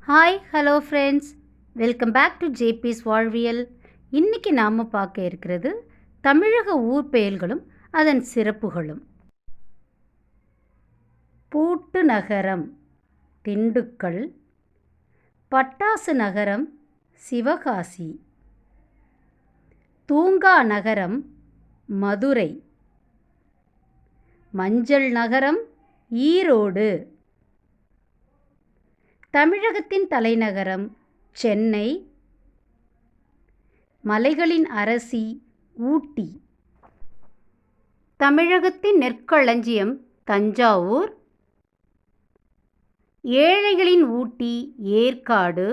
Hi hello friends, welcome back to JB's வாழ்வியல். இன்றைக்கி நாம் பார்க்க இருக்கிறது தமிழக ஊர் பெயர்களும் அதன் சிறப்புகளும். பூட்டு நகரம் திண்டுக்கல், பட்டாசு நகரம் சிவகாசி, தூங்கா நகரம் மதுரை, மஞ்சள் நகரம் ஈரோடு, தமிழகத்தின் தலைநகரம் சென்னை, மலைகளின் அரசி ஊட்டி, தமிழகத்தின் நெற்களஞ்சியம் தஞ்சாவூர், ஏழைகளின் ஊட்டி ஏற்காடு,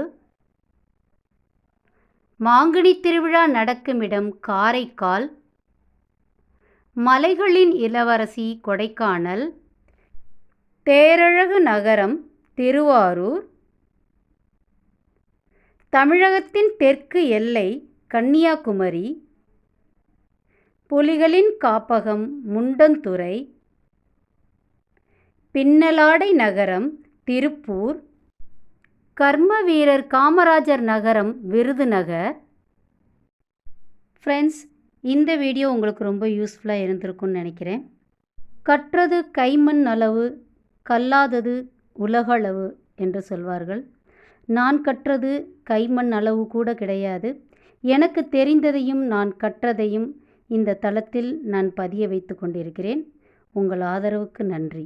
மாங்கனி திருவிழா நடக்குமிடம் காரைக்கால், மலைகளின் இளவரசி கொடைக்கானல், தேரழகு நகரம் திருவாரூர், தமிழகத்தின் தெற்கு எல்லை கன்னியாகுமரி, புலிகளின் காப்பகம் முண்டந்துறை, பின்னலாடை நகரம் திருப்பூர், கர்ம வீரர் காமராஜர் நகரம் விருதுநகர். ஃப்ரெண்ட்ஸ், இந்த வீடியோ உங்களுக்கு ரொம்ப யூஸ்ஃபுல்லாக இருந்திருக்கும்னு நினைக்கிறேன். கற்றது கைமண் அளவு, கல்லாதது உலகளவு என்று சொல்வார்கள். நான் கற்றது கைமண் அளவு கூட கிடையாது. எனக்கு தெரிந்ததையும் நான் கற்றதையும் இந்த தளத்தில் நான் பதிய வைத்து கொண்டிருக்கிறேன். உங்கள் ஆதரவுக்கு நன்றி.